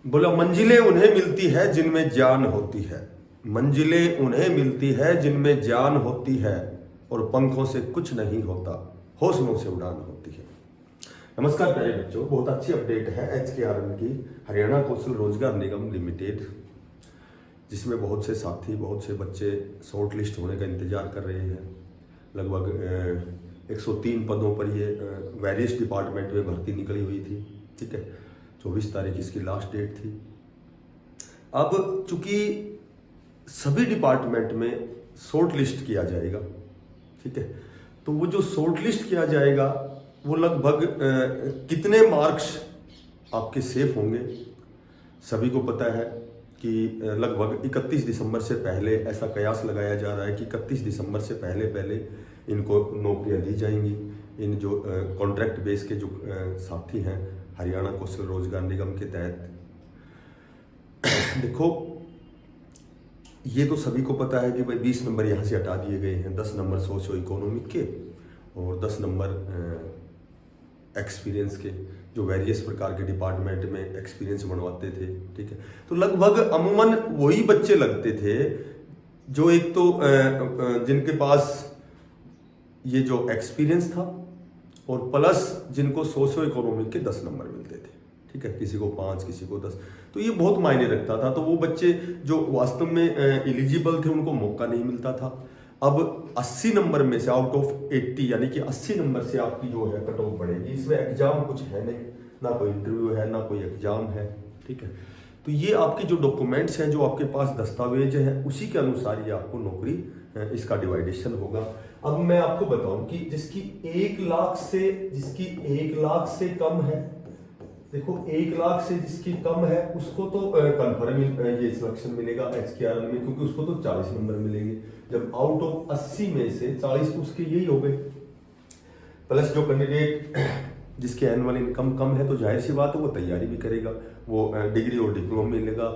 बोला मंजिलें उन्हें मिलती है जिनमें जान होती है, मंजिलें उन्हें मिलती है जिनमें जान होती है, और पंखों से कुछ नहीं होता, हौसलों से उड़ान होती है। नमस्कार प्यारे बच्चों, बहुत अच्छी अपडेट है HKRN की, हरियाणा कौशल रोजगार निगम लिमिटेड, जिसमें बहुत से साथी, बहुत से बच्चे शॉर्ट लिस्ट होने का इंतजार कर रहे हैं। लगभग 103 पदों पर ये वेरियस डिपार्टमेंट में भर्ती निकली हुई थी। ठीक है, 24 तारीख इसकी लास्ट डेट थी। अब चूंकि सभी डिपार्टमेंट में शॉर्ट लिस्ट किया जाएगा, ठीक है, तो वो जो शॉर्ट लिस्ट किया जाएगा वो लगभग कितने मार्क्स आपके सेफ होंगे, सभी को पता है कि लगभग 31 दिसंबर से पहले ऐसा कयास लगाया जा रहा है कि 31 दिसंबर से पहले पहले इनको नौकरियां दी जाएंगी। इन जो कॉन्ट्रैक्ट बेस के जो साथी हैं हरियाणा कौशल रोजगार निगम के तहत, देखो ये तो सभी को पता है कि भाई 20 नंबर यहाँ से हटा दिए गए हैं, 10 नंबर सोशो इकोनॉमिक के और 10 नंबर एक्सपीरियंस के, जो वेरियस प्रकार के डिपार्टमेंट में एक्सपीरियंस बनवाते थे। ठीक है, तो लगभग अमूमन वही बच्चे लगते थे जो एक तो जिनके पास ये जो एक्सपीरियंस था और प्लस जिनको सोशो इकोनॉमिक के 10 नंबर मिलते थे। ठीक है, किसी को 5, किसी को 10, तो ये बहुत मायने रखता था। तो वो बच्चे जो वास्तव में एलिजिबल थे उनको मौका नहीं मिलता था। अब 80 नंबर में से आउट ऑफ 80 यानी कि 80 नंबर से आपकी जो है कट ऑफ बढ़ेगी। इसमें एग्जाम कुछ है नहीं, ना कोई इंटरव्यू है ना कोई एग्जाम है। ठीक है, तो ये आपके जो डॉक्यूमेंट्स हैं, जो आपके पास दस्तावेज हैं, उसी के अनुसार ये आपको नौकरी इसका डिवाइडेशन होगा। अब मैं आपको बताऊं कि जिसकी 1 लाख से कम है, देखो 1 लाख से जिसकी कम है उसको तो कंफर्म ये सिलेक्शन मिलेगा HKRN में, क्योंकि उसको तो 40 नंबर मिलेंगे। जब आउट ऑफ 80 में से 40 तो उसके यही हो गए, प्लस जो कैंडिडेट जिसकी एनुअल इनकम कम है तो जाहिर सी बात है वो तैयारी भी करेगा, वो डिग्री और डिप्लोमा मिलेगा,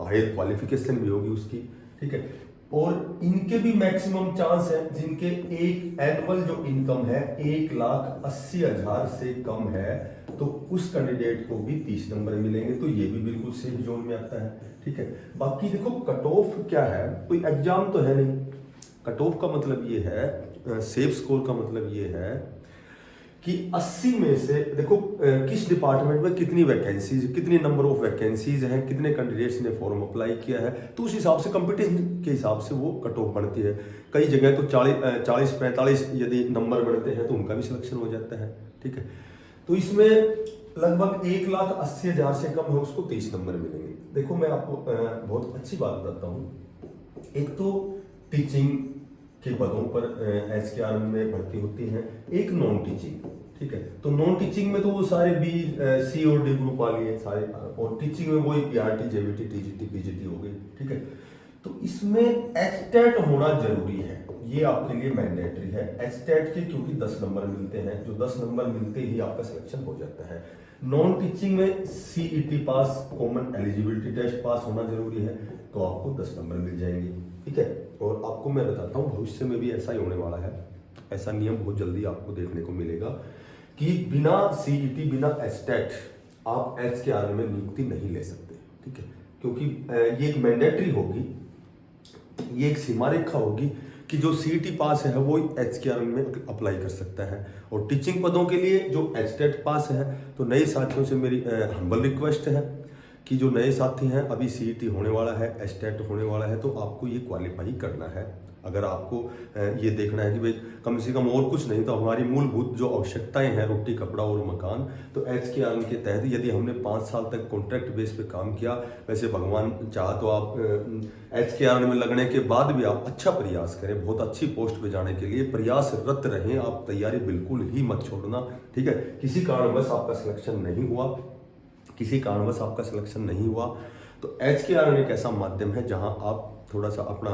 हायर क्वालिफिकेशन भी होगी उसकी। ठीक है, और इनके भी मैक्सिमम चांस है जिनके एक एनुअल जो इनकम है 1,80,000 से कम है, तो उस कैंडिडेट को भी 30 नंबर मिलेंगे। तो ये भी बिल्कुल सेफ जोन में आता है। ठीक है, बाकी देखो कट ऑफ क्या है, कोई एग्जाम तो है नहीं। कट ऑफ का मतलब ये है, सेफ स्कोर का मतलब ये है कि 80 में से देखो किस डिपार्टमेंट में कितनी वैकेंसीज, कितनी नंबर ऑफ वैकेंसीज हैं, कितने कैंडिडेट्स ने फॉर्म अप्लाई किया है, तो उस हिसाब से कंपटीशन के हिसाब से वो कट ऑफ बढ़ती है। कई जगह तो 40-45 यदि नंबर बढ़ते हैं तो उनका भी सिलेक्शन हो जाता है। ठीक है, तो इसमें लगभग 1,80,000 से कम है उसको 30 नंबर मिलेंगे। देखो मैं आपको बहुत अच्छी बात बताता हूँ। एक तो टीचिंग के पदों पर HKRN में भर्ती होती है, एक नॉन टीचिंग। ठीक है, तो नॉन टीचिंग में तो वो सारे C और D ग्रुप वाली है सारे, और टीचिंग में वही PRT, JVT, TGT, PGT हो गई। ठीक है, तो इसमें HTET होना जरूरी है, ये आपके लिए मैंडेटरी है HTET के, क्योंकि 10 नंबर मिलते हैं, जो 10 नंबर मिलते ही आपका सिलेक्शन हो जाता है। नॉन टीचिंग में CET पास, कॉमन एलिजिबिलिटी टेस्ट पास होना जरूरी है, तो आपको 10 नंबर मिल जाएंगे। ठीक है, और आपको मैं बताता हूँ भविष्य में भी ऐसा ही होने वाला है। ऐसा नियम बहुत जल्दी आपको देखने को मिलेगा कि बिना CET, बिना HTET आप HKRN में नियुक्ति नहीं ले सकते। ठीक है, क्योंकि ये एक मैंडेटरी होगी, ये एक सीमा रेखा होगी कि जो CET पास है वो HKRN में अप्लाई कर सकता है। और टीचिंग पदों के लिए जो HTET पास है, तो नए साथियों से मेरी हम्बल रिक्वेस्ट है कि जो नए साथी हैं, अभी CET होने वाला है, HTET होने वाला है, तो आपको ये क्वालिफाई करना है। अगर आपको ये देखना है कि भाई कम से कम और कुछ नहीं तो हमारी मूलभूत जो आवश्यकताएं हैं, रोटी कपड़ा और मकान, तो HKRN के तहत यदि हमने 5 साल तक कॉन्ट्रैक्ट बेस पे काम किया, वैसे भगवान चाह तो आप HKRN में लगने के बाद भी आप अच्छा प्रयास करें, बहुत अच्छी पोस्ट पे जाने के लिए प्रयासरत रहें, आप तैयारी बिल्कुल ही मत छोड़ना। ठीक है, किसी कारणवश आपका सिलेक्शन नहीं हुआ, किसी कारणवश आपका सिलेक्शन नहीं हुआ, तो HKRN एक ऐसा माध्यम है जहां आप थोड़ा सा अपना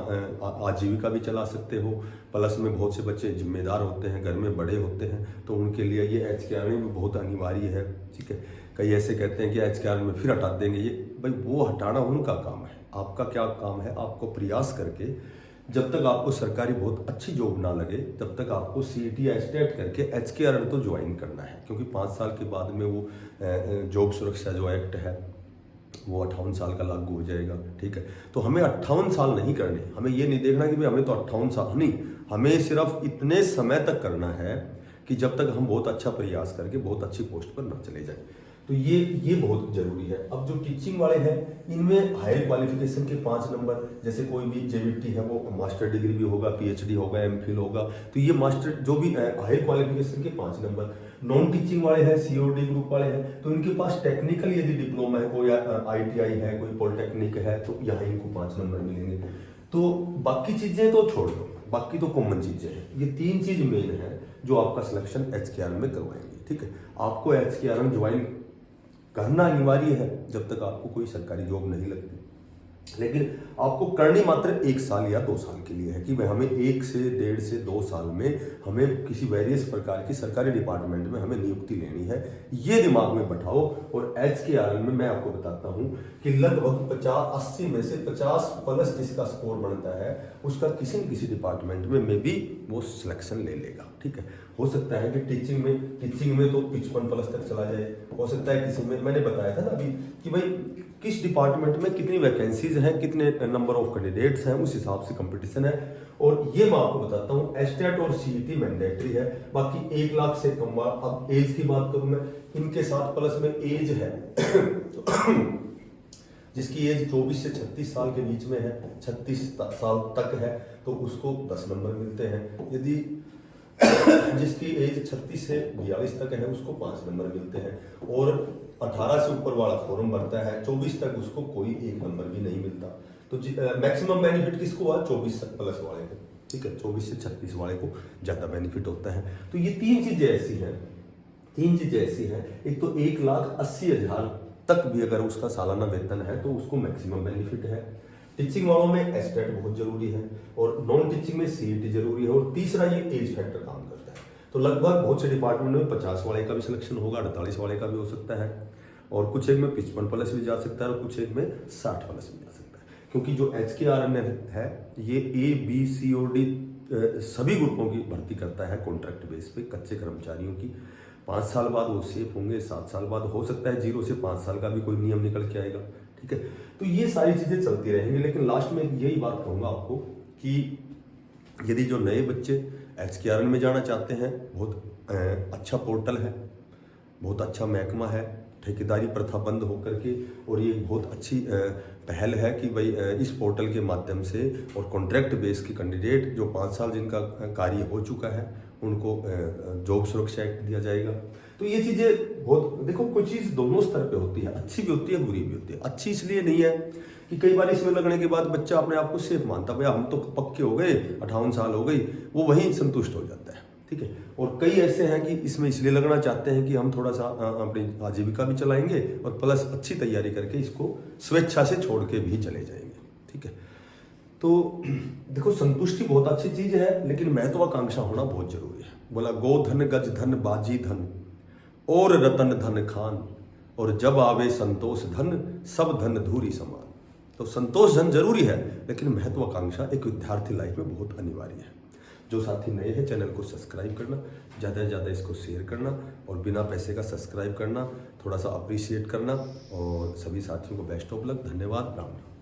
आजीविका भी चला सकते हो। प्लस में बहुत से बच्चे जिम्मेदार होते हैं, घर में बड़े होते हैं, तो उनके लिए ये HKRN भी बहुत अनिवार्य है। ठीक है, कई ऐसे कहते हैं कि HKRN में फिर हटा देंगे, ये भाई वो हटाना उनका काम है, आपका क्या काम है, आपको प्रयास करके जब तक आपको सरकारी बहुत अच्छी जॉब ना लगे तब तक आपको CET HTET करके HKRN तो ज्वाइन करना है, क्योंकि 5 साल के बाद में वो जॉब सुरक्षा जो एक्ट है वो 58 साल का लागू हो जाएगा। ठीक है, तो हमें 58 साल नहीं करने, हमें ये नहीं देखना कि भाई हमें तो 58 साल नहीं, हमें सिर्फ इतने समय तक करना है कि जब तक हम बहुत अच्छा प्रयास करके बहुत अच्छी पोस्ट पर ना चले जाए। तो ये बहुत जरूरी है। अब जो टीचिंग वाले हैं इनमें हायर क्वालिफिकेशन के 5 नंबर, जैसे कोई भी जेवीटी है वो मास्टर डिग्री भी होगा, पीएचडी होगा, एमफिल होगा, तो ये मास्टर जो भी हायर क्वालिफिकेशन के 5 नंबर। नॉन टीचिंग वाले हैं, सीओडी ग्रुप वाले हैं, तो इनके पास टेक्निकल यदि डिप्लोमा है, कोई आईटीआई है, कोई पॉलिटेक्निक है, तो यहाँ इनको 5 नंबर मिलेंगे। तो बाकी चीजें तो छोड़ दो, बाकी तो कॉमन चीजें हैं। ये 3 चीज मेन है जो आपका सिलेक्शन HKRM में करवाएंगे। ठीक है, आपको HKRM ज्वाइन करना अनिवार्य है जब तक आपको कोई सरकारी जॉब नहीं लगती, लेकिन आपको करनी मात्र 1 साल या 2 साल के लिए है कि भाई हमें 1 से 1.5 से 2 साल में हमें किसी वेरियस प्रकार की सरकारी डिपार्टमेंट में हमें नियुक्ति लेनी है। ये दिमाग में बैठाओ। और HKRM में मैं आपको बताता हूं कि लगभग 50-80 में से 50+ जिसका स्कोर बनता है उसका किसी न किसी डिपार्टमेंट में भी वो सिलेक्शन ले लेगा। ठीक है, हो सकता है कि टीचिंग में तो 55+ तक चला जाए, हो सकता है किसी में, मैंने बताया था ना अभी कि भाई किस डिपार्टमेंट में कितनी वैकेंसीज हैं, कितने नंबर ऑफ कैंडिडेट्स हैं, उस हिसाब से कंपटीशन है। और ये मैं आपको बताता हूँ, एस्टेट और सीईटी मैंडेटरी है, बाकी 1 लाख से कम। अब एज की बात करूं मैं, इनके साथ प्लस में एज है जिसकी एज 24 से 36 साल के बीच में है, 36 साल तक है, तो उसको 10 नंबर मिलते हैं। यदि जिसकी एज 36 से 42 तक है उसको 5 नंबर मिलते हैं। और 18 से ऊपर वाला फॉर्म भरता है, 24 तक उसको कोई 1 नंबर भी नहीं मिलता। तो मैक्सिमम बेनिफिट किसको हुआ? 24+ वाले को। ठीक है, 24 से 36 वाले को ज्यादा बेनिफिट होता है। तो ये 3 चीजें ऐसी हैं, एक तो 1,80,000 तक भी अगर उसका सालाना वेतन है तो उसको मैक्सिमम बेनिफिट है। टीचिंग वालों में एस्टेट बहुत जरूरी है और नॉन टीचिंग में सीईटी जरूरी है। और तीसरा ये एज फैक्टर काम करता है। तो लगभग बहुत से डिपार्टमेंट में 50 वाले का भी सिलेक्शन होगा, 48 वाले का भी हो सकता है, और कुछ एक में 55+ भी जा सकता है, और कुछ एक में 60+ भी जा सकता है। क्योंकि जो HKRM है ये A, B, C और D सभी ग्रुपों की भर्ती करता है कॉन्ट्रैक्ट बेस पे, कच्चे कर्मचारियों की। 5 साल बाद वो सेफ होंगे, 7 साल बाद हो सकता है 0 से 5 साल का भी कोई नियम निकल के आएगा। ठीक है, तो ये सारी चीजें चलती रहेंगी। लेकिन लास्ट में यही बात कहूंगा आपको कि यदि जो नए बच्चे HKRM में जाना चाहते हैं, बहुत अच्छा पोर्टल है, बहुत अच्छा महकमा है, ठेकेदारी प्रथा बंद होकर के, और ये बहुत अच्छी पहल है कि भाई इस पोर्टल के माध्यम से और कॉन्ट्रैक्ट बेस के कैंडिडेट जो 5 साल जिनका कार्य हो चुका है उनको जॉब सुरक्षा एक्ट दिया जाएगा। तो ये चीजें बहुत, देखो कोई चीज दोनों स्तर पे होती है, अच्छी भी होती है, बुरी भी होती है। अच्छी इसलिए नहीं है कि कई बार इसमें लगने के बाद बच्चा अपने आप को सेफ मानता, भैया हम तो पक्के हो गए, 58 साल हो गई, वो वहीं संतुष्ट हो जाता है। ठीक है, और कई ऐसे हैं कि इसमें इसलिए लगना चाहते हैं कि हम थोड़ा सा अपनी आजीविका भी चलाएंगे और प्लस अच्छी तैयारी करके इसको स्वेच्छा से छोड़ के भी चले जाएंगे। ठीक है, तो देखो संतुष्टि बहुत अच्छी चीज है, लेकिन महत्वाकांक्षा होना बहुत जरूरी है। बोला गोधन गज धन बाजी धन और रतन धन खान, और जब आवे संतोष धन सब धन धूरी समान। तो संतोष धन जरूरी है, लेकिन महत्वाकांक्षा एक विद्यार्थी लाइफ में बहुत अनिवार्य है। जो साथी नए हैं चैनल को सब्सक्राइब करना, ज़्यादा से ज़्यादा इसको शेयर करना, और बिना पैसे का सब्सक्राइब करना, थोड़ा सा अप्रिशिएट करना, और सभी साथियों को बेस्ट ऑफ लक। धन्यवाद, राम राम।